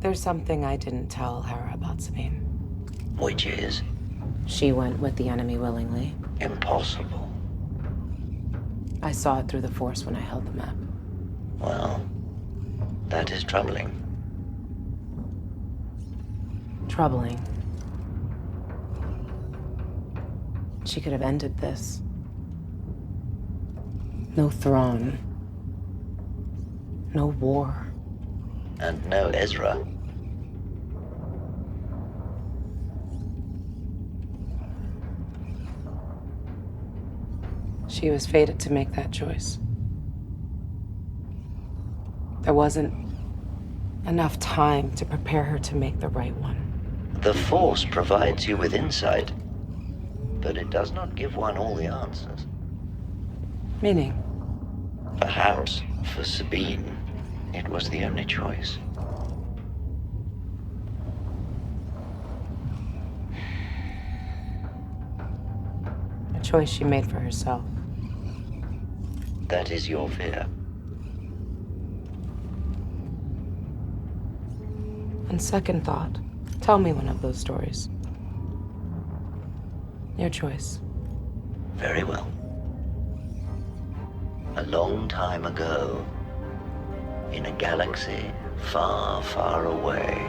There's something I didn't tell her about Sabine. Which is? She went with the enemy willingly. Impossible. I saw it through the Force when I held the map. Well, that is troubling. Troubling. She could have ended this. No Thrawn. No war. And no Ezra. She was fated to make that choice. There wasn't enough time to prepare her to make the right one. The Force provides you with insight, but it does not give one all the answers. Meaning? Perhaps, for Sabine, it was the only choice. A choice she made for herself. That is your fear. On second thought, tell me one of those stories. Your choice. Very well. A long time ago, in a galaxy far, far away.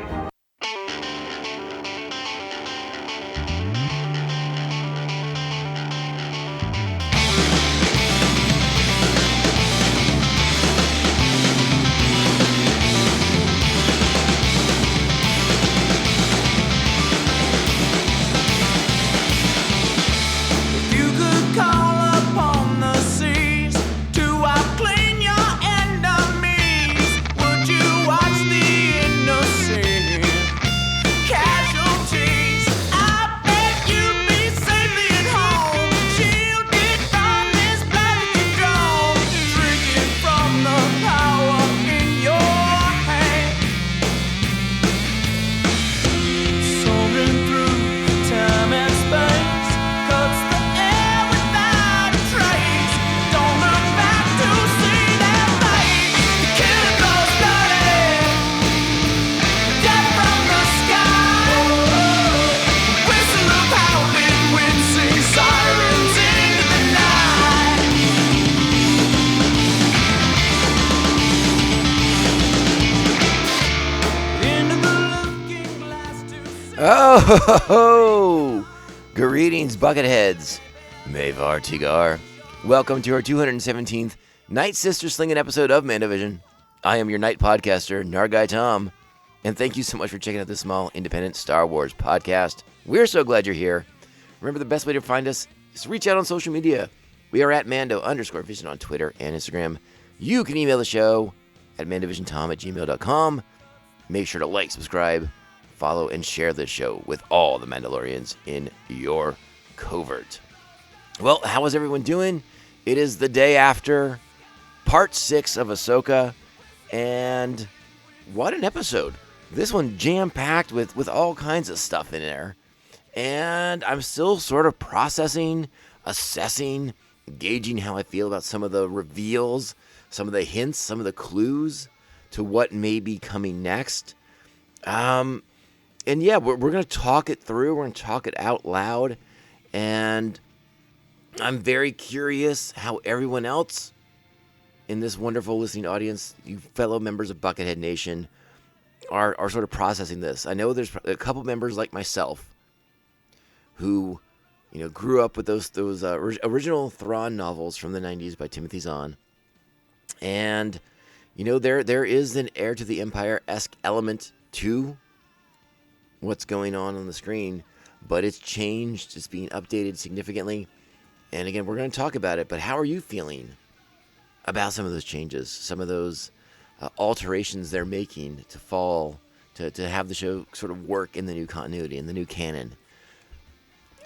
Oh, greetings, Bucketheads. Mavar Tigar. Welcome to our 217th Night Sister Slinging episode of Mandovision. I am your night podcaster, Nargai Tom, and thank you so much for checking out this small, independent Star Wars podcast. We're so glad you're here. Remember, the best way to find us is to reach out on social media. We are at Mando_Vision on Twitter and Instagram. You can email the show at mandovisiontom@gmail.com. Make sure to like, subscribe, follow, and share this show with all the Mandalorians in your covert. Well, how is everyone doing? It is the day after Part 6 of Ahsoka, and what an episode. This one jam-packed with all kinds of stuff in there, and I'm still sort of processing, assessing, gauging how I feel about some of the reveals, some of the hints, some of the clues to what may be coming next. And yeah, we're going to talk it through. We're going to talk it out loud. And I'm very curious how everyone else in this wonderful listening audience, you fellow members of Buckethead Nation, are sort of processing this. I know there's a couple members like myself who, grew up with those original Thrawn novels from the 90s by Timothy Zahn. And, there is an Heir to the Empire-esque element to what's going on the screen, but it's changed. It's being updated significantly. And again, we're going to talk about it, but how are you feeling about some of those changes, some of those alterations they're making to have the show sort of work in the new continuity, in the new canon?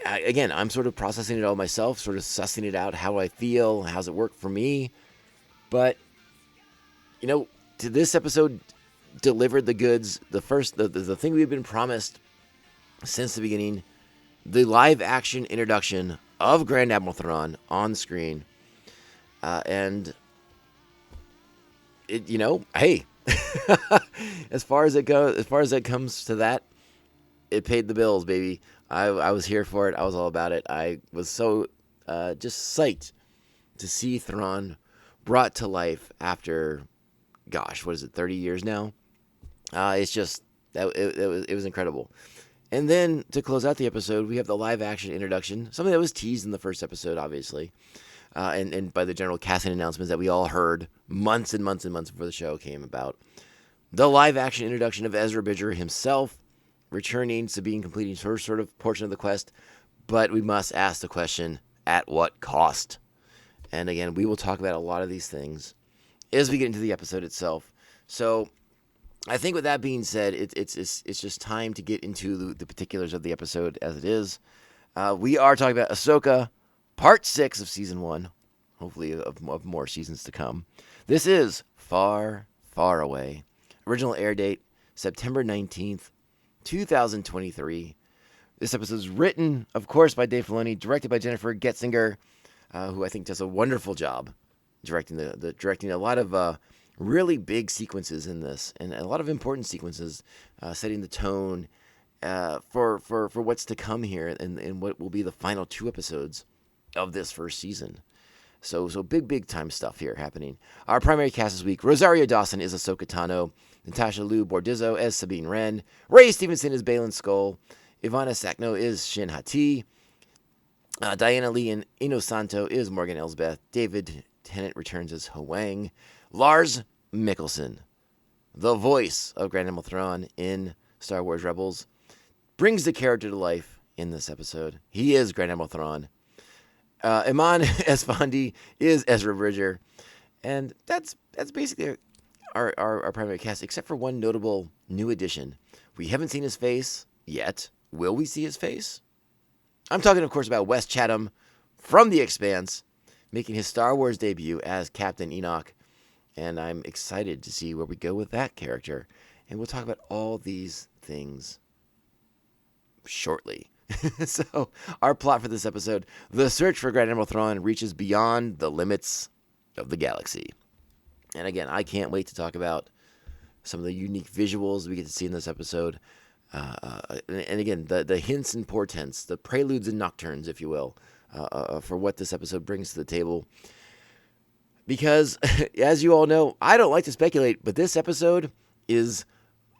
Again, I'm sort of processing it all myself, sort of sussing it out, how I feel, how's it work for me. But, to this episode delivered the goods. The thing we've been promised since the beginning, the live action introduction of Grand Admiral Thrawn on screen. And it, hey, As far as it comes to that, it paid the bills, baby. I was here for it. I was all about it. I was so just psyched to see Thrawn brought to life after, gosh, what is it, 30 years now? It's just it was incredible. And then to close out the episode, we have the live action introduction, something that was teased in the first episode, obviously, and by the general casting announcements that we all heard months and months and months before the show came about. The live action introduction of Ezra Bridger himself, returning, Sabine completing her sort of portion of the quest, but we must ask the question, at what cost? And again, we will talk about a lot of these things as we get into the episode itself. So I think with that being said, it's just time to get into the particulars of the episode as it is. We are talking about Ahsoka, Part 6 of Season 1, hopefully of more seasons to come. This is Far, Far Away. Original air date, September 19th, 2023. This episode is written, of course, by Dave Filoni, directed by Jennifer Getzinger, who I think does a wonderful job directing directing a lot of really big sequences in this, and a lot of important sequences, setting the tone for what's to come here and what will be the final 2 episodes of this first season. So big time stuff here happening. Our primary cast this week: Rosario Dawson is Ahsoka Tano, Natasha Liu Bordizzo as Sabine Wren, Ray Stevenson is Baylan Skoll, Ivana Sakno is Shin Hati, Diana Lee and Inosanto is Morgan Elsbeth, David Tennant returns as Ho Wang, Lars Mikkelsen, the voice of Grand Admiral Thrawn in Star Wars Rebels, brings the character to life in this episode. He is Grand Admiral Thrawn. Iman Esfandi is Ezra Bridger, and that's basically our primary cast, except for one notable new addition. We haven't seen his face yet. Will we see his face? I'm talking, of course, about Wes Chatham from The Expanse, making his Star Wars debut as Captain Enoch, and I'm excited to see where we go with that character. And we'll talk about all these things shortly. So, our plot for this episode: the search for Grand Admiral Thrawn reaches beyond the limits of the galaxy. And again, I can't wait to talk about some of the unique visuals we get to see in this episode. And again, the hints and portents, the preludes and nocturnes, if you will, for what this episode brings to the table. Because, as you all know, I don't like to speculate, but this episode is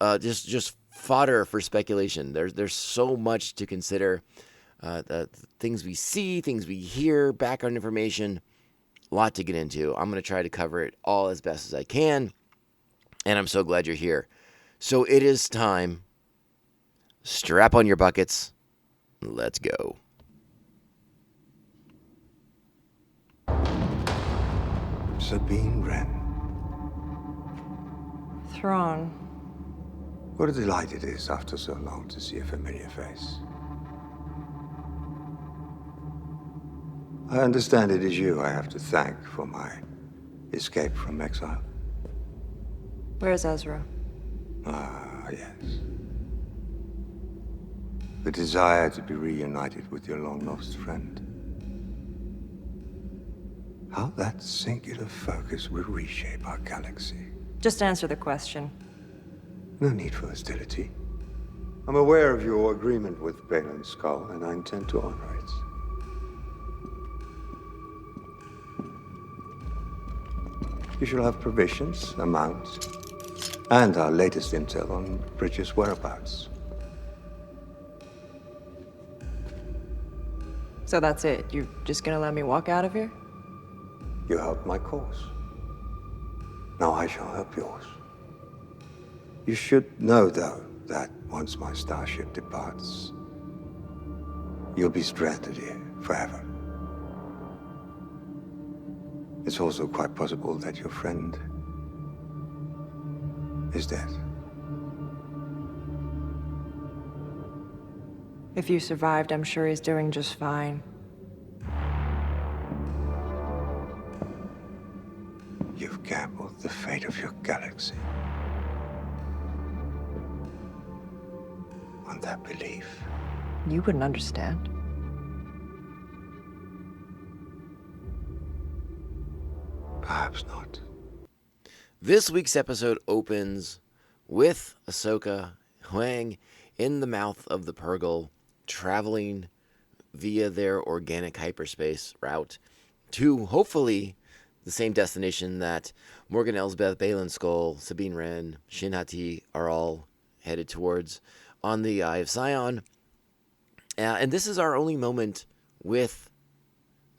just fodder for speculation. There's so much to consider. Things we see, things we hear, background information, a lot to get into. I'm going to try to cover it all as best as I can, and I'm so glad you're here. So it is time. Strap on your buckets. Let's go. Sabine Wren. Thrawn. What a delight it is after so long to see a familiar face. I understand it is you I have to thank for my escape from exile. Where's Ezra? Ah, yes. The desire to be reunited with your long-lost friend. How that singular focus will reshape our galaxy. Just answer the question. No need for hostility. I'm aware of your agreement with Baylan Skoll, and I intend to honor it. You shall have provisions, a mount, and our latest intel on Bridger's whereabouts. So that's it? You're just gonna let me walk out of here? You helped my cause. Now I shall help yours. You should know, though, that once my starship departs, you'll be stranded here forever. It's also quite possible that your friend is dead. If you survived, I'm sure he's doing just fine. You've gambled the fate of your galaxy on that belief. You wouldn't understand. Perhaps not. This week's episode opens with Ahsoka Huang in the mouth of the Purgle, traveling via their organic hyperspace route to hopefully the same destination that Morgan Elsbeth, Baylan Skoll, Sabine Wren, Shin Hati are all headed towards on the Eye of Sion. And this is our only moment with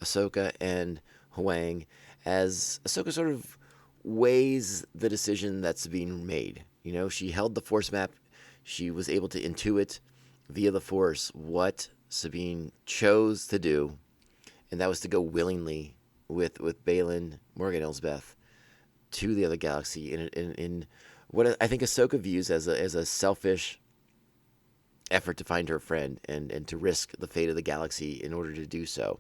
Ahsoka and Huang as Ahsoka sort of weighs the decision that's being made. You know, she held the Force map. She was able to intuit via the Force what Sabine chose to do, and that was to go willingly with Baylan, Morgan Elsbeth, to the other galaxy in what I think Ahsoka views as a selfish effort to find her friend and to risk the fate of the galaxy in order to do so.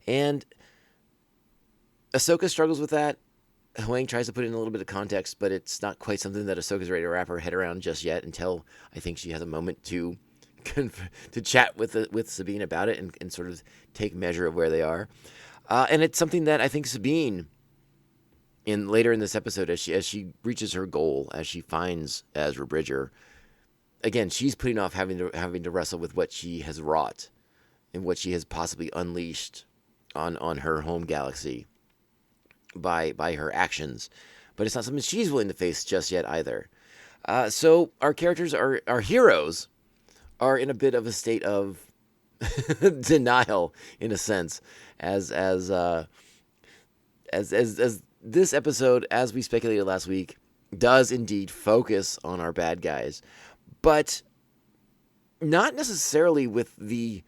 And Ahsoka struggles with that. Huang tries to put in a little bit of context, but it's not quite something that Ahsoka's ready to wrap her head around just yet until I think she has a moment to chat with Sabine about it and sort of take measure of where they are. And it's something that I think Sabine, later in this episode, as she reaches her goal, as she finds Ezra Bridger, again, she's putting off having to wrestle with what she has wrought and what she has possibly unleashed on her home galaxy by her actions. But it's not something she's willing to face just yet either. So our characters, our heroes, are in a bit of a state of denial, in a sense, as this episode, as we speculated last week, does indeed focus on our bad guys, but not necessarily with the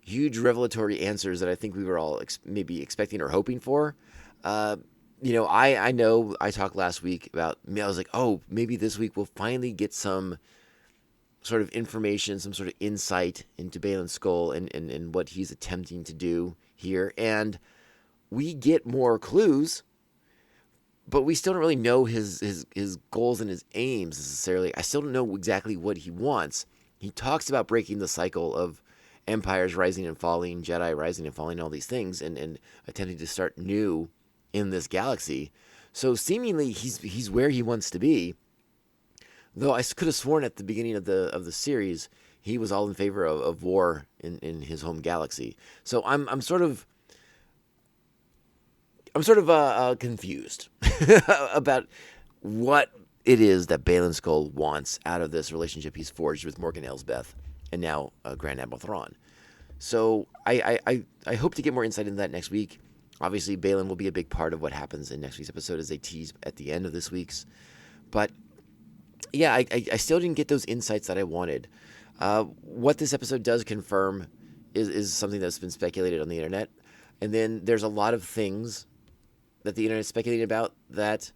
huge revelatory answers that I think we were all maybe expecting or hoping for. I know I talked last week about, I was like, oh, maybe this week we'll finally get some sort of information, some sort of insight into Baylan Skoll and what he's attempting to do here. And we get more clues, but we still don't really know his goals and his aims necessarily. I still don't know exactly what he wants. He talks about breaking the cycle of empires rising and falling, Jedi rising and falling, all these things, and attempting to start new in this galaxy. So seemingly he's where he wants to be. Though I could have sworn at the beginning of the series he was all in favor of war in his home galaxy. So I'm sort of confused about what it is that Baylan Skoll wants out of this relationship he's forged with Morgan Elsbeth and now Grand Admiral Thrawn. So I hope to get more insight into that next week. Obviously, Baylan will be a big part of what happens in next week's episode, as they tease at the end of this week's. But yeah, I still didn't get those insights that I wanted. What this episode does confirm is something that's been speculated on the internet. And then there's a lot of things that the internet speculated about that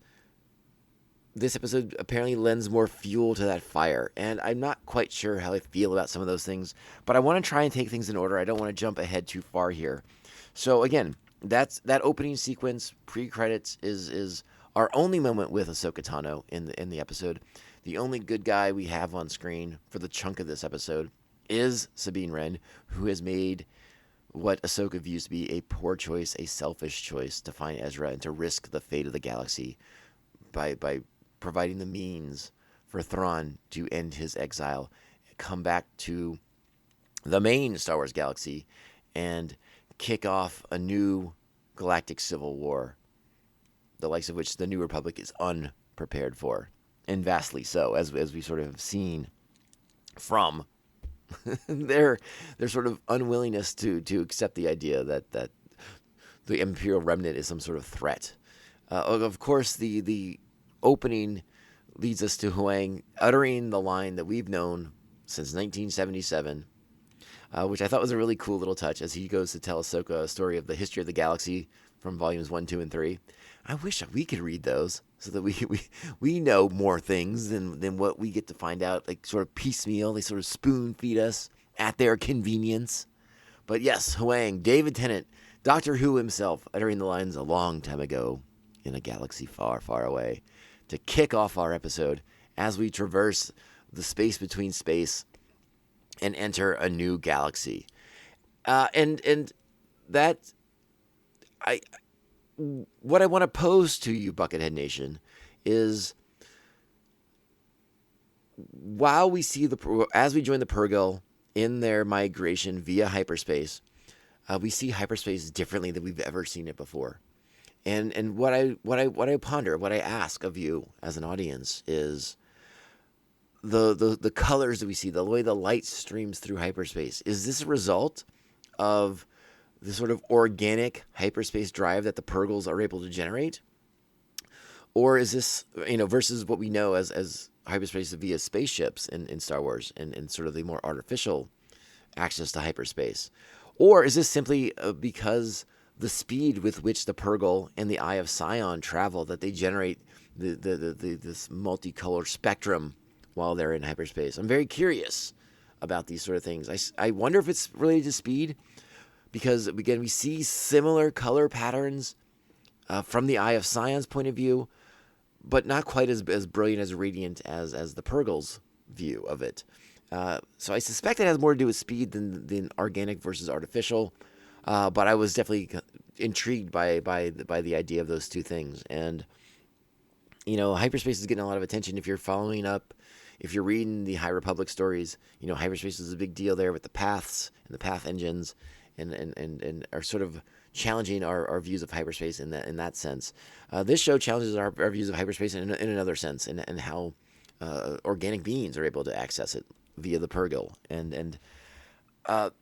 this episode apparently lends more fuel to that fire. And I'm not quite sure how I feel about some of those things, but I want to try and take things in order. I don't want to jump ahead too far here. So again, that opening sequence, pre-credits, is our only moment with Ahsoka Tano in the episode. The only good guy we have on screen for the chunk of this episode is Sabine Wren, who has made what Ahsoka views to be a poor choice, a selfish choice to find Ezra and to risk the fate of the galaxy by providing the means for Thrawn to end his exile, come back to the main Star Wars galaxy, and kick off a new galactic civil war, the likes of which the New Republic is unprepared for, and vastly so, as we sort of have seen from their sort of unwillingness to accept the idea that the Imperial Remnant is some sort of threat. Of course, the opening leads us to Huang uttering the line that we've known since 1977, which I thought was a really cool little touch as he goes to tell Ahsoka a story of the history of the galaxy from volumes 1, 2, and 3. I wish we could read those so that we know more things than what we get to find out, like sort of piecemeal. They sort of spoon feed us at their convenience. But yes, Huang, David Tennant, Doctor Who himself, uttering the lines a long time ago in a galaxy far, far away, to kick off our episode as we traverse the space between space and enter a new galaxy. And that what I want to pose to you, Buckethead Nation, is while we see as we join the Purrgil in their migration via hyperspace, we see hyperspace differently than we've ever seen it before. And what I ponder, what I ask of you as an audience is the colors that we see, the way the light streams through hyperspace. Is this a result of the sort of organic hyperspace drive that the Purrgils are able to generate? Or is this, versus what we know as hyperspace via spaceships in Star Wars and sort of the more artificial access to hyperspace? Or is this simply because the speed with which the Purrgil and the Eye of Sion travel, that they generate this multicolor spectrum while they're in hyperspace? I'm very curious about these sort of things. I wonder if it's related to speed, because, again, we see similar color patterns from the Eye of Sion's point of view, but not quite as brilliant, as radiant as the Purrgil's view of it. So I suspect it has more to do with speed than organic versus artificial. But I was definitely intrigued by the idea of those two things. And, hyperspace is getting a lot of attention. If you're following up, if you're reading the High Republic stories, hyperspace is a big deal there with the paths and the path engines, and are sort of challenging our views of hyperspace in that sense. This show challenges our views of hyperspace in another sense, and how organic beings are able to access it via the Purrgil. And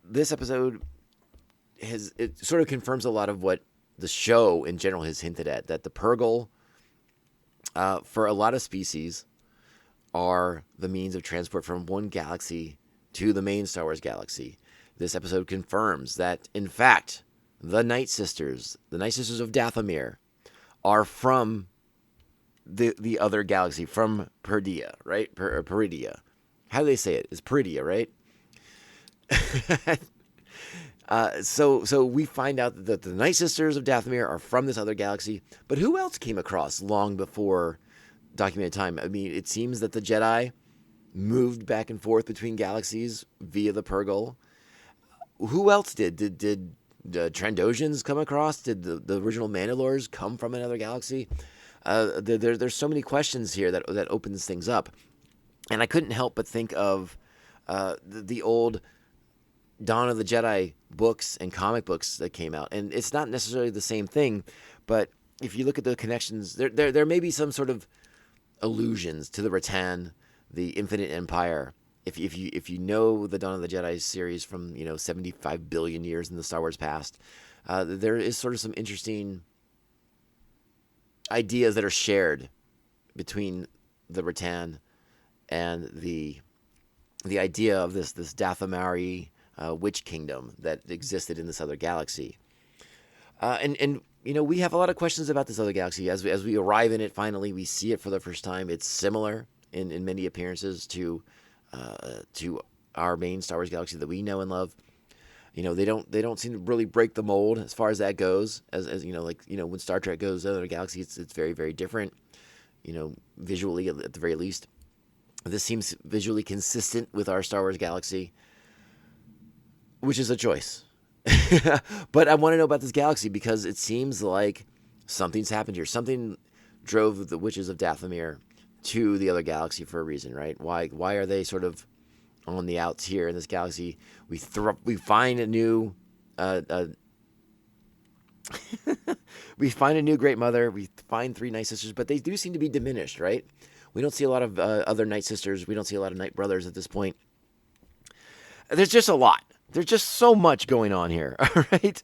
this episode it sort of confirms a lot of what the show in general has hinted at, that the Purrgil, for a lot of species, are the means of transport from one galaxy to the main Star Wars galaxy. This episode confirms that, in fact, the Night Sisters of Dathomir, are from the other galaxy, from Peridea, right? Peridea. How do they say it? It's Peridea, right? So we find out that the Night Sisters of Dathomir are from this other galaxy, but who else came across long before documented time? I mean, it seems that the Jedi moved back and forth between galaxies via the Purrgil. Who else did? Did the Trandoshan's come across? Did the original Mandalores come from another galaxy? There's so many questions here that opens things up. And I couldn't help but think of the old Dawn of the Jedi books and comic books that came out. And it's not necessarily the same thing, but if you look at the connections, there may be some sort of allusions to the Rattan, the Infinite Empire. If you know the Dawn of the Jedi series from 75 billion years in the Star Wars past, there is sort of some interesting ideas that are shared between the Rattan and the idea of this Dathomiri witch kingdom that existed in this other galaxy. And we have a lot of questions about this other galaxy. As we arrive in it, finally, we see it for the first time. It's similar in many appearances to our main Star Wars galaxy that we know and love. They don't seem to really break the mold as far as that goes. As when Star Trek goes to another galaxy, it's very, very different. Visually at the very least. This seems visually consistent with our Star Wars galaxy, which is a choice. But I want to know about this galaxy because it seems like something's happened here. Something drove the witches of Dathomir to the other galaxy for a reason, right? Why are they sort of on the outs here in this galaxy? We find a new we find a new Great Mother. We find 3 Night Sisters, but they do seem to be diminished, right? We don't see a lot of other Night Sisters. We don't see a lot of Night Brothers at this point. There's just a lot. There's just so much going on here, all right?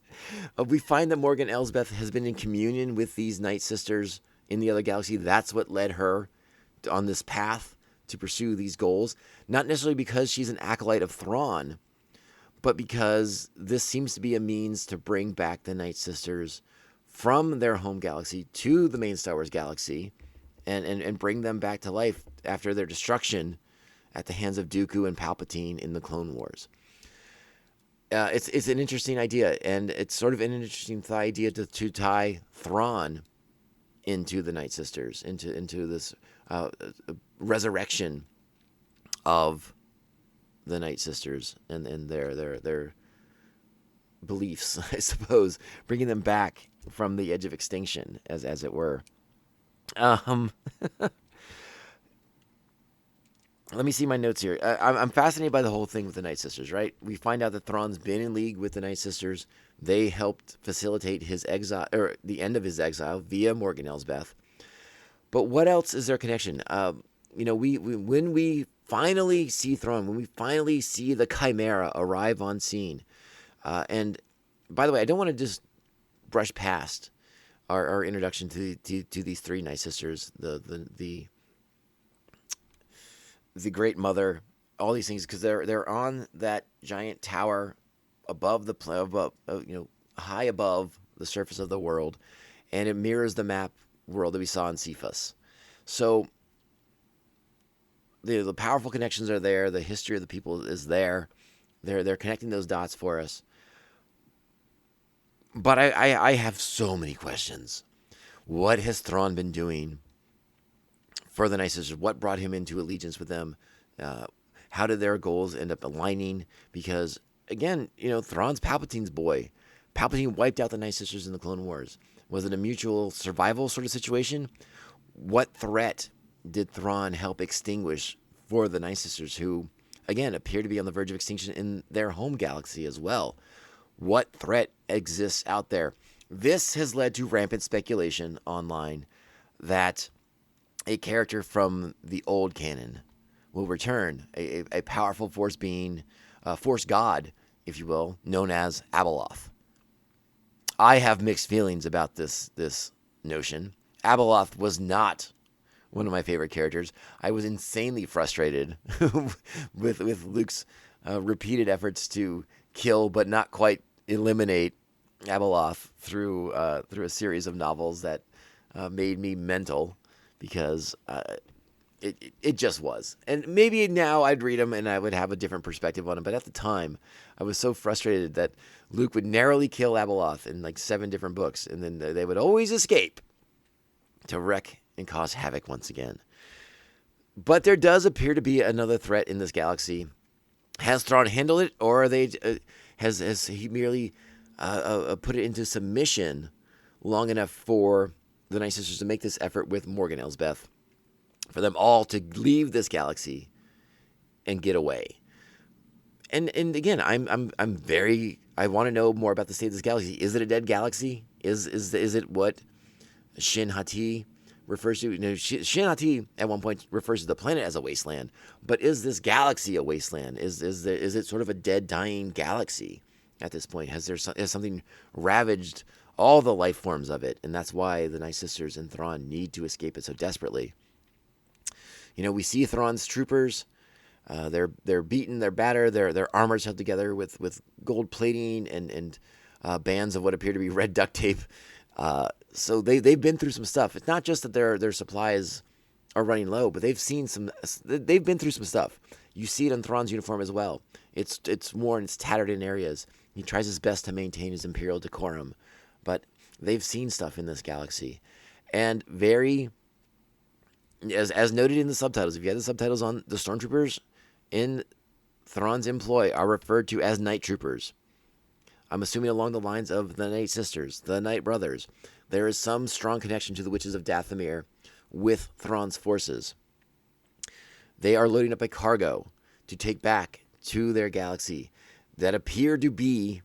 We find that Morgan Elsbeth has been in communion with these Night Sisters in the other galaxy. That's what led her on this path to pursue these goals. Not necessarily because she's an acolyte of Thrawn, but because this seems to be a means to bring back the Night Sisters from their home galaxy to the main Star Wars galaxy and bring them back to life after their destruction at the hands of Dooku and Palpatine in the Clone Wars. It's an interesting idea, and it's sort of an interesting idea to tie Thrawn into the Night Sisters, into this resurrection of the Night Sisters and their beliefs, I suppose, bringing them back from the edge of extinction, as it were. Let me see my notes here. I'm fascinated by the whole thing with the Night Sisters, right? We find out that Thrawn's been in league with the Night Sisters. They helped facilitate his exile, or the end of his exile, via Morgan Elsbeth. But what else is their connection? We when we finally see Thrawn, when we finally see the Chimera arrive on scene, and by the way, I don't want to just brush past our introduction to these three Night Sisters, the Great Mother, all these things, because they're on that giant tower above high above the surface of the world, and it mirrors the map world that we saw in Cephas. So the powerful connections are there. The history of the people is there. They're connecting those dots for us. But I have so many questions. What has Thrawn been doing for the Night Sisters? What brought him into allegiance with them? How did their goals end up aligning? Because, again, Thrawn's Palpatine's boy. Palpatine wiped out the Night Sisters in the Clone Wars. Was it a mutual survival sort of situation? What threat did Thrawn help extinguish for the Night Sisters, who, again, appear to be on the verge of extinction in their home galaxy as well? What threat exists out there? This has led to rampant speculation online that a character from the old canon will return, a powerful force being, force god, if you will, known as Abeloth. I have mixed feelings about this notion. Abeloth was not one of my favorite characters. I was insanely frustrated with Luke's repeated efforts to kill but not quite eliminate Abeloth through a series of novels that made me mental, because it just was. And maybe now I'd read them and I would have a different perspective on them. But at the time, I was so frustrated that Luke would narrowly kill Abeloth in like 7 different books, and then they would always escape to wreck and cause havoc once again. But there does appear to be another threat in this galaxy. Has Thrawn handled it, or are they? Has he merely put it into submission long enough for the Night Sisters to make this effort with Morgan Elsbeth, for them all to leave this galaxy and get away? And again, I'm very, I want to know more about the state of this galaxy. Is it a dead galaxy? Is it what Shin Hati refers to? Shin Hati at one point refers to the planet as a wasteland, but is this galaxy a wasteland? Is it sort of a dead, dying galaxy at this point? Has something ravaged all the life forms of it, and that's why the Night Sisters and Thrawn need to escape it so desperately? We see Thrawn's troopers. They're beaten, they're battered, their armor's held together with gold plating and bands of what appear to be red duct tape. So they've been through some stuff. It's not just that their supplies are running low, but they've been through some stuff. You see it on Thrawn's uniform as well. It's worn, it's tattered in areas. He tries his best to maintain his imperial decorum, but they've seen stuff in this galaxy. And very, as noted in the subtitles, if you have the subtitles on, the stormtroopers in Thrawn's employ are referred to as Night Troopers. I'm assuming along the lines of the Night Sisters, the Night Brothers. There is some strong connection to the Witches of Dathomir with Thrawn's forces. They are loading up a cargo to take back to their galaxy that appear to be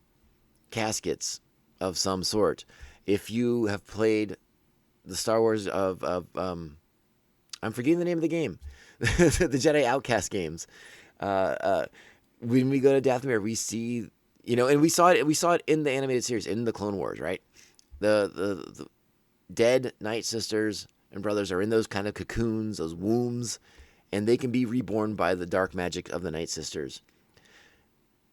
caskets of some sort. If you have played the Star Wars I'm forgetting the name of the game, the Jedi Outcast games. When we go to Dathomir, we see, and we saw it in the animated series, in the Clone Wars, right? The dead Night Sisters and brothers are in those kind of cocoons, those wombs, and they can be reborn by the dark magic of the Night Sisters.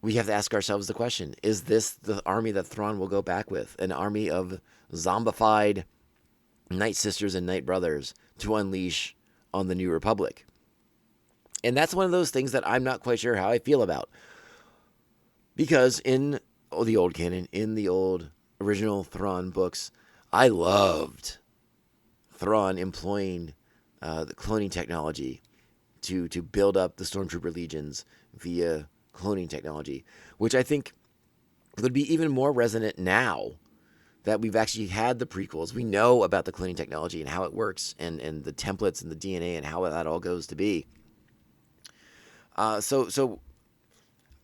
We have to ask ourselves the question, is this the army that Thrawn will go back with? An army of zombified Night Sisters and Night Brothers to unleash on the New Republic? And that's one of those things that I'm not quite sure how I feel about. Because in the old canon, in the old original Thrawn books, I loved Thrawn employing the cloning technology to build up the Stormtrooper legions via cloning technology, which I think would be even more resonant now that we've actually had the prequels. We know about the cloning technology and how it works, and the templates and the DNA and how that all goes to be. So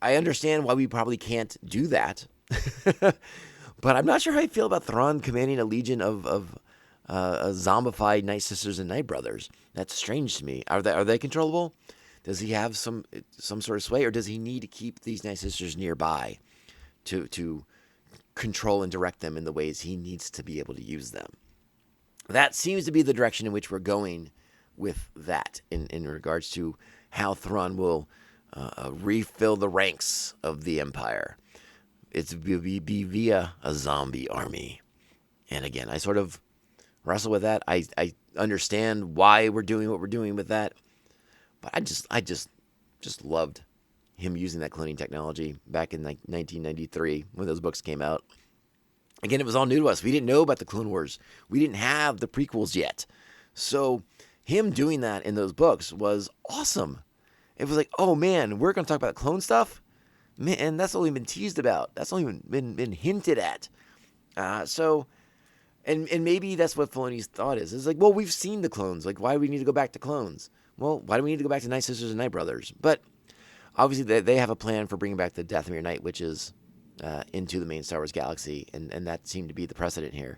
I understand why we probably can't do that, but I'm not sure how I feel about Thrawn commanding a legion of zombified Night Sisters and Night Brothers. That's strange to me. Are they controllable? Does he have some sort of sway, or does he need to keep these Night Sisters nearby to control and direct them in the ways he needs to be able to use them? That seems to be the direction in which we're going with that in regards to how Thrawn will refill the ranks of the Empire. It's be via a zombie army. And again, I sort of wrestle with that. I understand why we're doing what we're doing with that, but I just loved him using that cloning technology back in like 1993 when those books came out. Again, it was all new to us. We didn't know about the Clone Wars. We didn't have the prequels yet. So him doing that in those books was awesome. It was like, oh man, we're going to talk about clone stuff? Man, and that's only been teased about. That's only been hinted at. And maybe that's what Filoni's thought is. It's like, well, we've seen the clones. Like, why do we need to go back to clones? Well, why do we need to go back to Night Sisters and Night Brothers? But obviously they have a plan for bringing back the Dathomir Night Witches into the main Star Wars galaxy, and that seemed to be the precedent here.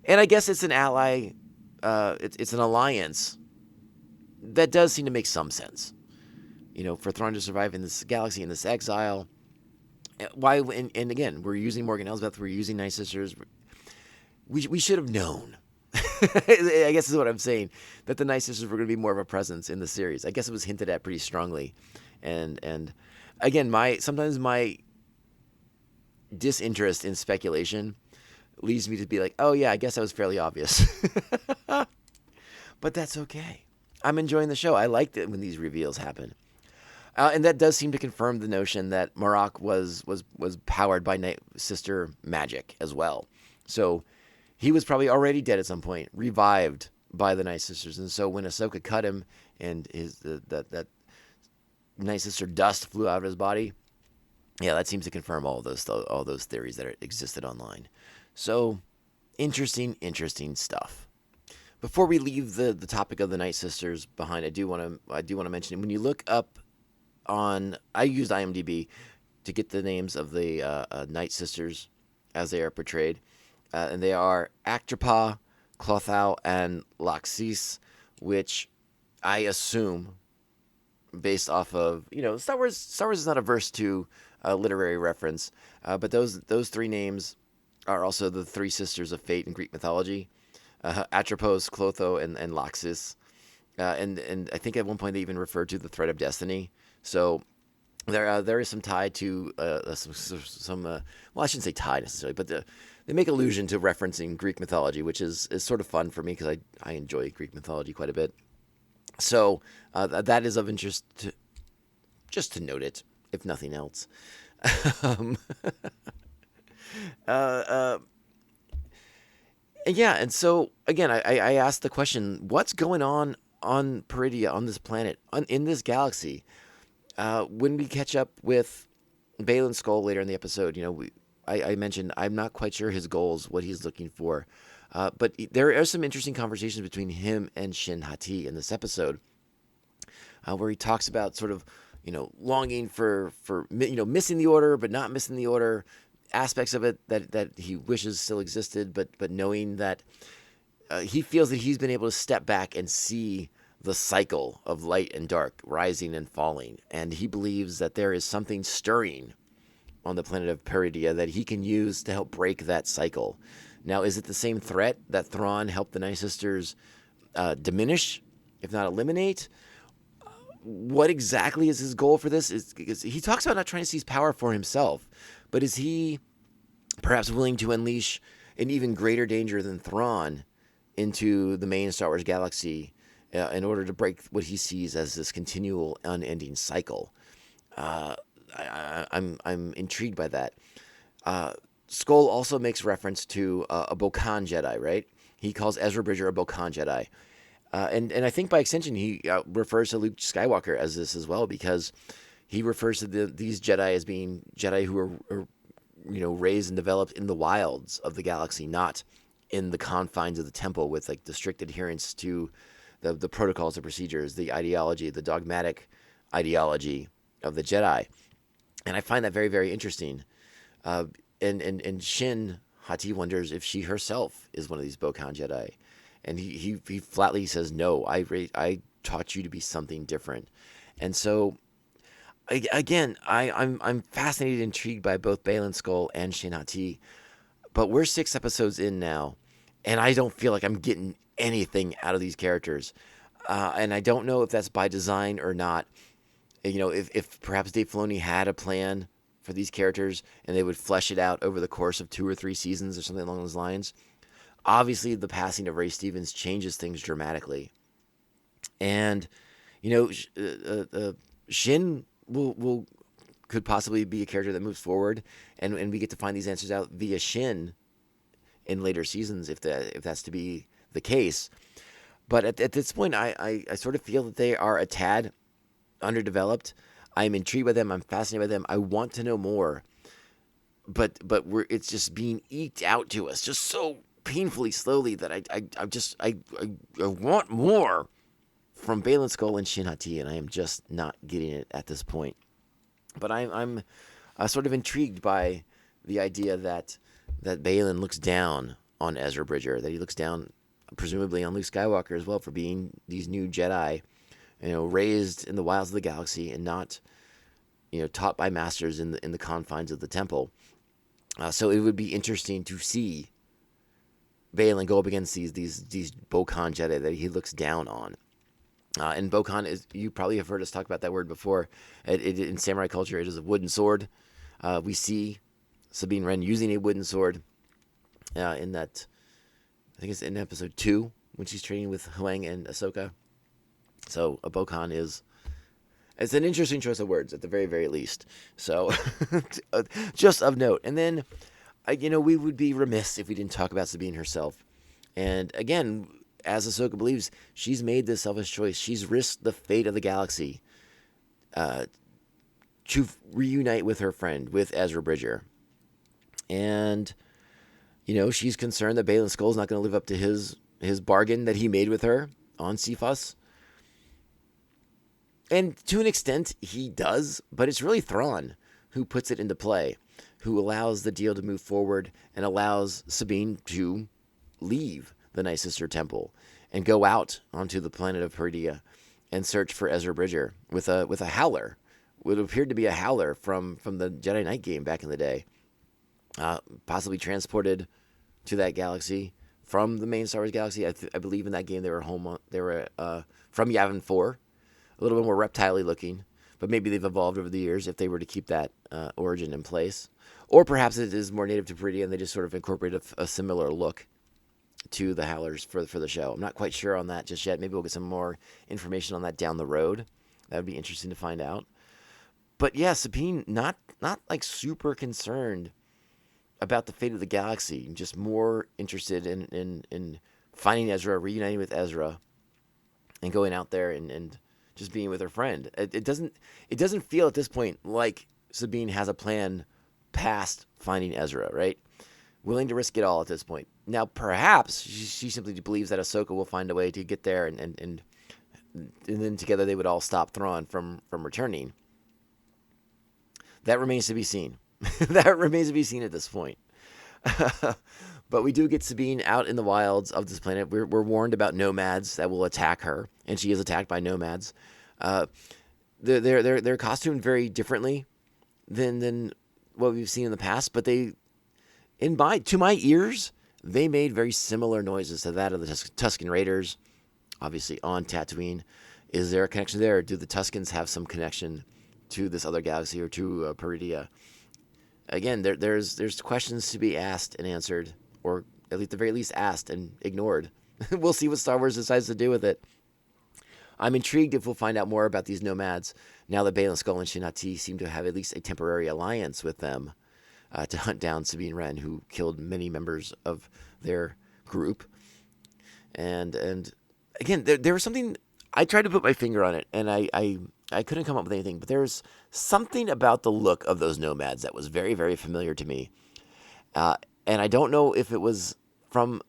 And I guess it's an ally, it's an alliance that does seem to make some sense. You know, for Thrawn to survive in this galaxy, in this exile. Why? And again, we're using Morgan Elsbeth, we're using Night Sisters. We should have known. I guess is what I'm saying, that the Night Sisters were going to be more of a presence in the series. I guess it was hinted at pretty strongly. And again, sometimes my disinterest in speculation leads me to be like, oh yeah, I guess that was fairly obvious. But that's okay. I'm enjoying the show. I liked it when these reveals happen. And that does seem to confirm the notion that Marok was powered by Night Sister magic as well. So he was probably already dead at some point, revived by the Night Sisters. And so when Ahsoka cut him and that Night Sister dust flew out of his body, yeah, that seems to confirm all those theories that existed online. So interesting stuff. Before we leave the topic of the Night Sisters behind, I do want to mention, when you look up I used IMDb to get the names of the Night Sisters as they are portrayed, and they are Actrapa, Clothau, and Laxis, which I assume, based off of, Star Wars is not averse to literary reference, but those three names are also the three sisters of fate in Greek mythology, Atropos, Clotho, and Laxis, and I think at one point they even referred to the thread of destiny. So there is some tie to well, I shouldn't say tie necessarily, but they make allusion to referencing Greek mythology, which is sort of fun for me because I enjoy Greek mythology quite a bit. So that is of interest just to note it, if nothing else. Yeah, and so again, I asked the question: what's going on Peridea, on this planet, in this galaxy? When we catch up with Baylan Skoll later in the episode, I mentioned I'm not quite sure his goals, what he's looking for. But there are some interesting conversations between him and Shin Hati in this episode, where he talks about sort of, longing for missing the Order, but not missing the Order, aspects of it that he wishes still existed, but knowing that he feels that he's been able to step back and see the cycle of light and dark, rising and falling. And he believes that there is something stirring on the planet of Peridea that he can use to help break that cycle. Now, is it the same threat that Thrawn helped the Night Sisters diminish, if not eliminate? What exactly is his goal for this? Is he talks about not trying to seize power for himself, but is he perhaps willing to unleash an even greater danger than Thrawn into the main Star Wars galaxy in order to break what he sees as this continual, unending cycle? I'm intrigued by that. Skoll also makes reference to a Bokan Jedi, right? He calls Ezra Bridger a Bokan Jedi. And I think by extension, he refers to Luke Skywalker as this as well, because he refers to these Jedi as being Jedi who are raised and developed in the wilds of the galaxy, not in the confines of the temple with like the strict adherence to the protocols, the procedures, the ideology, the dogmatic ideology of the Jedi. And I find that very, very interesting. And Shin Hati wonders if she herself is one of these Bokan Jedi. And he flatly says, no, I taught you to be something different. And so, I'm fascinated and intrigued by both Baylan Skoll and Shin Hati. But we're 6 episodes in now, and I don't feel like I'm getting anything out of these characters. And I don't know if that's by design or not. If perhaps Dave Filoni had a plan for these characters and they would flesh it out over the course of 2 or 3 seasons or something along those lines. Obviously, the passing of Ray Stevens changes things dramatically. And, Shin could possibly be a character that moves forward, and we get to find these answers out via Shin in later seasons if that's to be the case. But at this point, I sort of feel that they are a tad underdeveloped. I'm intrigued by them. I'm fascinated by them. I want to know more. But it's just being eked out to us just so painfully slowly that I want more from Baylan Skoll and Shin Hati, and I am just not getting it at this point. But I'm sort of intrigued by the idea that Baylan looks down on Ezra Bridger, that he looks down presumably on Luke Skywalker as well for being these new Jedi, raised in the wilds of the galaxy and not, taught by masters in the confines of the temple. So it would be interesting to see Baylan go up against these Bokan Jedi that he looks down on. And Bokan is, you probably have heard us talk about that word before. In samurai culture, it is a wooden sword. We see Sabine Wren using a wooden sword in that, I think it's in episode 2 when she's training with Huang and Ahsoka. So a Bokan it's an interesting choice of words at the very, very least. So just of note. And then, we would be remiss if we didn't talk about Sabine herself. And again, as Ahsoka believes, she's made this selfish choice. She's risked the fate of the galaxy to reunite with her friend, with Ezra Bridger. And, she's concerned that Baylan Skoll's not going to live up to his bargain that he made with her on Cephas. And to an extent, he does, but it's really Thrawn who puts it into play, who allows the deal to move forward and allows Sabine to leave the Night Sister Temple and go out onto the planet of Peridea and search for Ezra Bridger with a howler. What appeared to be a howler from the Jedi Knight game back in the day, possibly transported to that galaxy from the main Star Wars galaxy. I believe in that game they were from Yavin 4. A little bit more reptile-y looking, but maybe they've evolved over the years if they were to keep that origin in place. Or perhaps it is more native to Peridea and they just sort of incorporated a similar look to the Howlers for the show. I'm not quite sure on that just yet. Maybe we'll get some more information on that down the road. That would be interesting to find out. But yeah, Sabine, not like super concerned about the fate of the galaxy, just more interested in finding Ezra, reuniting with Ezra, and going out there and just being with her friend. It doesn't feel at this point like Sabine has a plan past finding Ezra, right? Willing to risk it all at this point. Now, perhaps she simply believes that Ahsoka will find a way to get there, and then together they would all stop Thrawn from returning. That remains to be seen. That remains to be seen at this point. But we do get Sabine out in the wilds of this planet. We're warned about nomads that will attack her, and she is attacked by nomads. They're costumed very differently than what we've seen in the past, but to my ears, they made very similar noises to that of the Tusken Raiders, obviously on Tatooine. Is there a connection there? Do the Tuskens have some connection to this other galaxy or to Peridea? Again, there's questions to be asked and answered, or at the very least asked and ignored. We'll see what Star Wars decides to do with it. I'm intrigued if we'll find out more about these nomads now that Baylan Skoll and Shin Hati seem to have at least a temporary alliance with them to hunt down Sabine Wren, who killed many members of their group. And again, there was something I tried to put my finger on it, and I I couldn't come up with anything, but there's something about the look of those nomads that was very, very familiar to me. And I don't know if it was from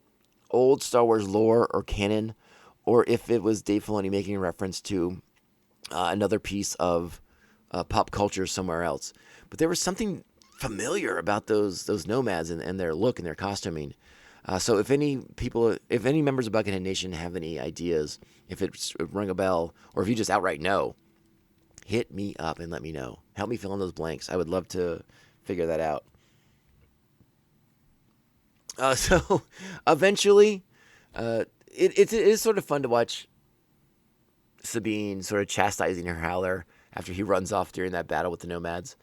old Star Wars lore or canon, or if it was Dave Filoni making a reference to another piece of pop culture somewhere else. But there was something familiar about those nomads and their look and their costuming. So if any members of Buckethead Nation have any ideas, if it rung a bell, or if you just outright know, hit me up and let me know. Help me fill in those blanks. I would love to figure that out. So eventually, it is sort of fun to watch Sabine sort of chastising her Howler after he runs off during that battle with the nomads,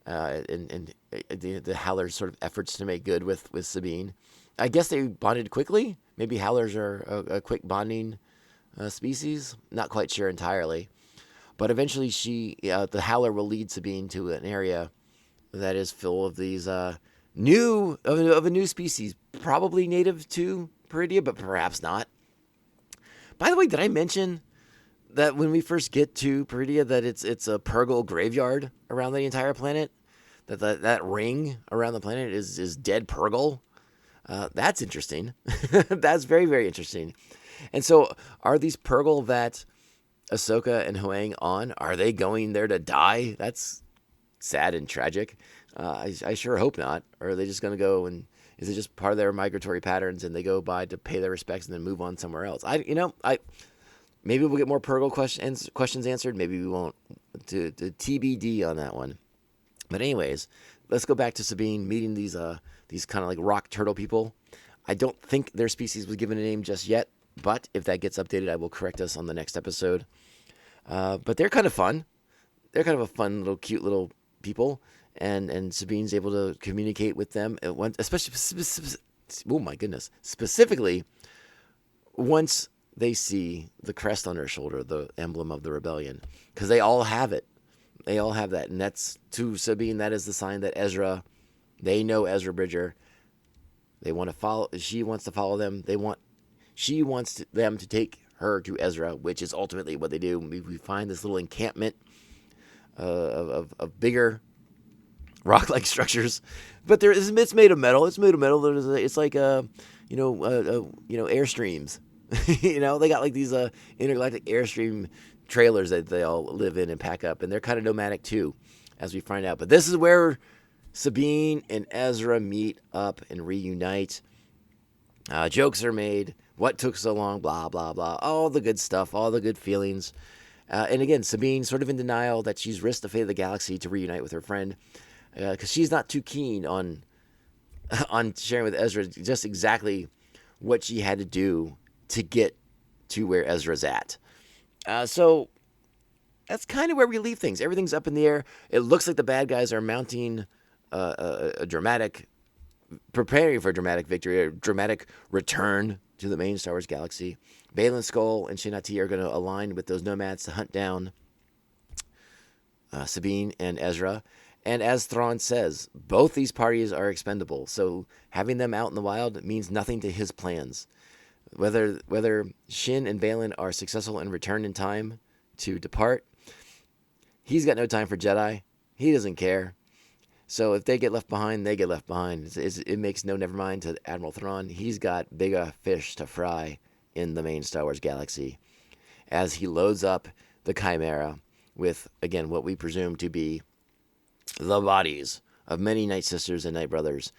and the Howler's sort of efforts to make good with Sabine. I guess they bonded quickly. Maybe Howlers are a quick bonding species. Not quite sure entirely. But eventually the Howler will lead Sabine to an area that is full of these a new species, probably native to Peridea, but perhaps not. By the way, did I mention that when we first get to Peridea that it's a Purgle graveyard around the entire planet? That ring around the planet is dead Purgle? That's interesting. That's very, very interesting. And so are these Purgle that Ahsoka and Huang on, are they going there to die? That's sad and tragic. I sure hope not. Or are they just going to go, and is it just part of their migratory patterns and they go by to pay their respects and then move on somewhere else? Maybe we'll get more Purgle questions answered. Maybe we won't. To TBD on that one. But anyways, let's go back to Sabine meeting these kind of like rock turtle people. I don't think their species was given a name just yet, but if that gets updated, I will correct us on the next episode. But they're kind of fun. They're kind of a fun little, cute little people, and Sabine's able to communicate with them, specifically once they see the crest on her shoulder, the emblem of the rebellion, because they all have it. They all have that, and that's to Sabine. That is the sign that Ezra. They know Ezra Bridger. They want to follow. She wants to follow them. She wants them to take her to Ezra, which is ultimately what they do. We find this little encampment of bigger rock-like structures, but it's made of metal. It's made of metal. It's like airstreams. They got like these intergalactic airstream trailers that they all live in and pack up, and they're kind of nomadic too, as we find out. But this is where Sabine and Ezra meet up and reunite. Jokes are made. What took so long? Blah, blah, blah. All the good stuff. All the good feelings. And again, Sabine sort of in denial that she's risked the fate of the galaxy to reunite with her friend, because she's not too keen on sharing with Ezra just exactly what she had to do to get to where Ezra's at. So that's kind of where we leave things. Everything's up in the air. It looks like the bad guys are mounting preparing for a dramatic victory, a dramatic return to the main Star Wars galaxy. Baylan Skoll and Shin-Hati are going to align with those nomads to hunt down Sabine and Ezra. And as Thrawn says, both these parties are expendable. So having them out in the wild means nothing to his plans. Whether Shin and Baylan are successful and return in time to depart, he's got no time for Jedi. He doesn't care. So if they get left behind, they get left behind. It makes no never mind to Admiral Thrawn. He's got bigger fish to fry in the main Star Wars galaxy as he loads up the Chimera with, again, what we presume to be the bodies of many Night Sisters and Night Brothers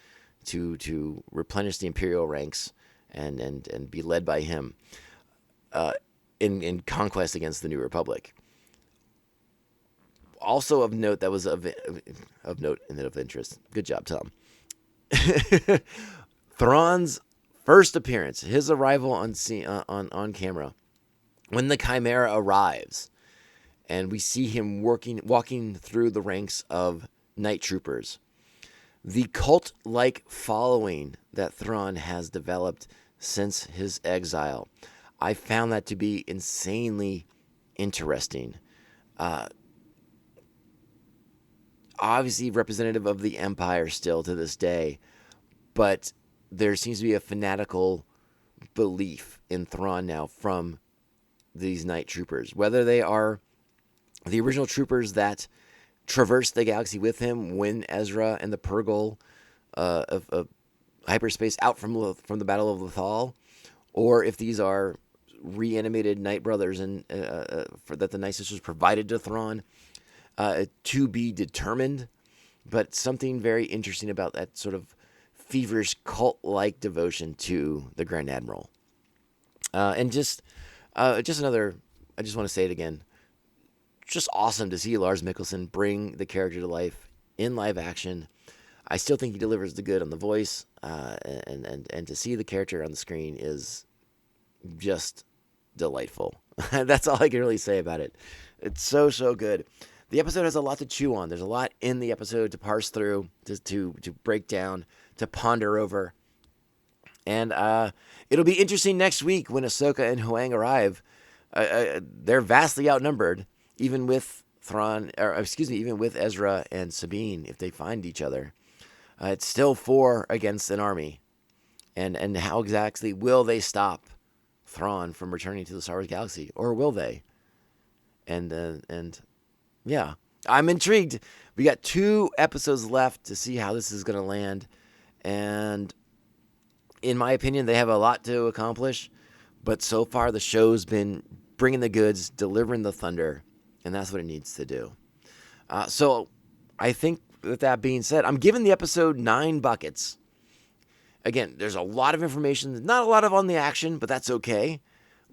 to replenish the Imperial ranks and be led by him in conquest against the New Republic. Also of note, that was of note and of interest. Good job, Tom. Thrawn's first appearance, his arrival on camera, when the Chimera arrives, and we see him walking through the ranks of night troopers. The cult-like following that Thrawn has developed since his exile, I found that to be insanely interesting. Obviously representative of the Empire still to this day, but there seems to be a fanatical belief in Thrawn now from these night troopers, whether they are the original troopers that traversed the galaxy with him when Ezra and the Purgle of hyperspace out from the Battle of Lothal, or if these are reanimated Night Brothers and that the Night Sisters provided to Thrawn, to be determined. But something very interesting about that sort of feverish cult-like devotion to the Grand Admiral. And just another, I just want to say it again, just awesome to see Lars Mikkelsen bring the character to life in live action. I still think he delivers the good on the voice, and to see the character on the screen is just delightful. That's all I can really say about it. It's so good. The episode has a lot to chew on. There's a lot in the episode to parse through, to break down, to ponder over. And it'll be interesting next week when Ahsoka and Huang arrive. They're vastly outnumbered, even with even with Ezra and Sabine, if they find each other. It's still 4 against an army. And how exactly will they stop Thrawn from returning to the Star Wars galaxy? Or will they? And yeah, I'm intrigued. We got 2 episodes left to see how this is going to land. And in my opinion, they have a lot to accomplish. But so far, the show's been bringing the goods, delivering the thunder. And that's what it needs to do. So I think with that being said, I'm giving the episode 9 buckets. Again, there's a lot of information. Not a lot of on the action, but that's okay.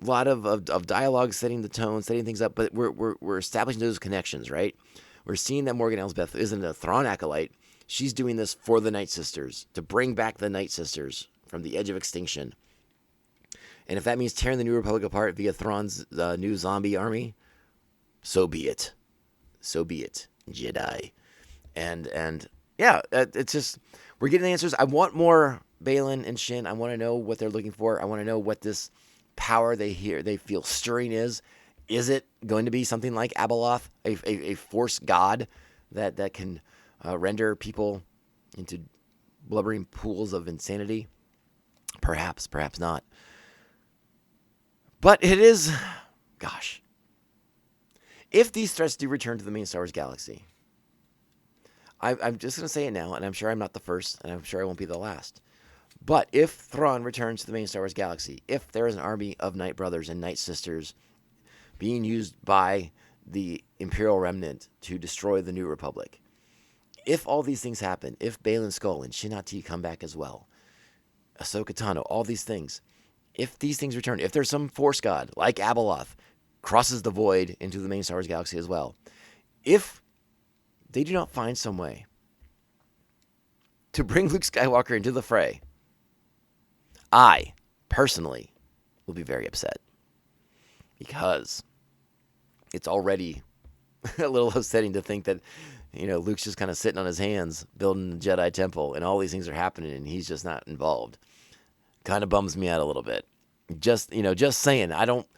A lot of dialogue, setting the tone, setting things up, but we're establishing those connections, right? We're seeing that Morgan Elsbeth isn't a Thrawn acolyte. She's doing this for the Night Sisters, to bring back the Night Sisters from the edge of extinction. And if that means tearing the New Republic apart via Thrawn's new zombie army, so be it. So be it, Jedi. And yeah, it's just, we're getting answers. I want more Baylan and Shin. I want to know what they're looking for. I want to know what this power they feel stirring is. Is it going to be something like Abeloth, a force god that can render people into blubbering pools of insanity? Perhaps not. But it is, gosh, if these threats do return to the main Star Wars galaxy, I'm just going to say it now, and I'm sure I'm not the first, and I'm sure I won't be the last. But if Thrawn returns to the main Star Wars galaxy, if there is an army of Night Brothers and Night Sisters being used by the Imperial Remnant to destroy the New Republic, if all these things happen, if Baylan Skoll and Shin-Hati come back as well, Ahsoka Tano, all these things, if these things return, if there's some Force god like Abeloth crosses the void into the main Star Wars galaxy as well, if they do not find some way to bring Luke Skywalker into the fray, I, personally, will be very upset. Because it's already a little upsetting to think that, Luke's just kind of sitting on his hands building the Jedi Temple and all these things are happening and he's just not involved. Kind of bums me out a little bit. Just saying. I don't,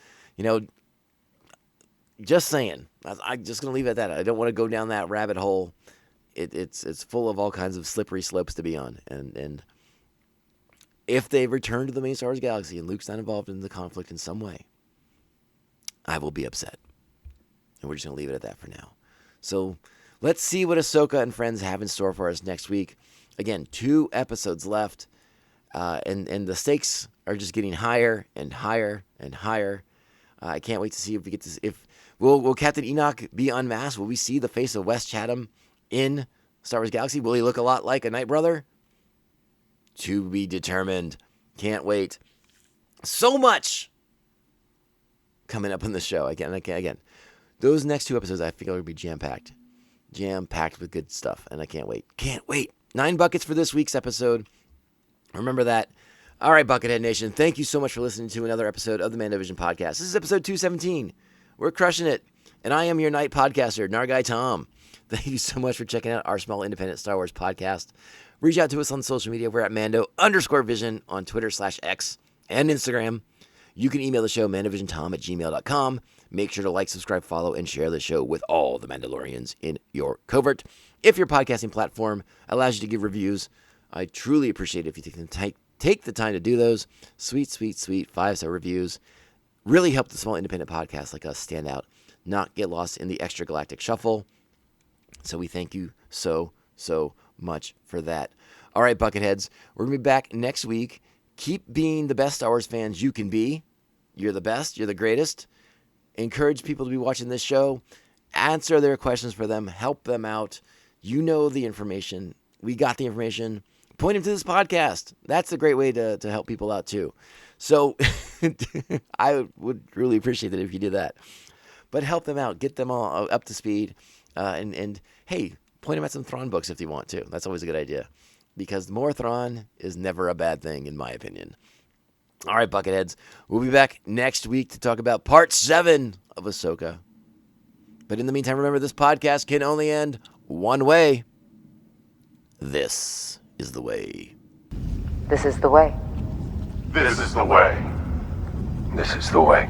just saying. I'm just going to leave it at that. I don't want to go down that rabbit hole. It's full of all kinds of slippery slopes to be on. And if they return to the main Star Wars galaxy and Luke's not involved in the conflict in some way, I will be upset. And we're just going to leave it at that for now. So let's see what Ahsoka and friends have in store for us next week. Again, 2 episodes left. And the stakes are just getting higher and higher and higher. I can't wait to see if we get this. Will Captain Enoch be unmasked? Will we see the face of Wes Chatham in Star Wars Galaxy? Will he look a lot like a Night Brother? To be determined. Can't wait. So much coming up on the show. Again. Those next 2 episodes I think are going to be jam-packed. Jam-packed with good stuff. And I can't wait. Can't wait. 9 buckets for this week's episode. Remember that. All right, Buckethead Nation. Thank you so much for listening to another episode of the Mando Vision Podcast. This is episode 217. We're crushing it. And I am your night podcaster, Nargai Tom. Thank you so much for checking out our small independent Star Wars podcast. Reach out to us on social media. We're at Mando_Vision on Twitter/X and Instagram. You can email the show, mandovisiontom@gmail.com. Make sure to like, subscribe, follow, and share the show with all the Mandalorians in your covert. If your podcasting platform allows you to give reviews, I truly appreciate it if you take the time to do those. Sweet 5-star reviews. Really help the small independent podcasts like us stand out not get lost in the extragalactic shuffle. So we thank you so much for that. All right, Bucketheads, we're going to be back next week. Keep being the best Star Wars fans you can be. You're the best. You're the greatest. Encourage people to be watching this show. Answer their questions for them. Help them out. You know the information. We got the information. Point them to this podcast. That's a great way to help people out too. So I would really appreciate it if you did that. But help them out. Get them all up to speed. And hey, point them at some Thrawn books if you want to. That's always a good idea. Because more Thrawn is never a bad thing, in my opinion. All right, Bucketheads. We'll be back next week to talk about Part 7 of Ahsoka. But in the meantime, remember, this podcast can only end one way. This is the way. This is the way. This is the way. This is the way.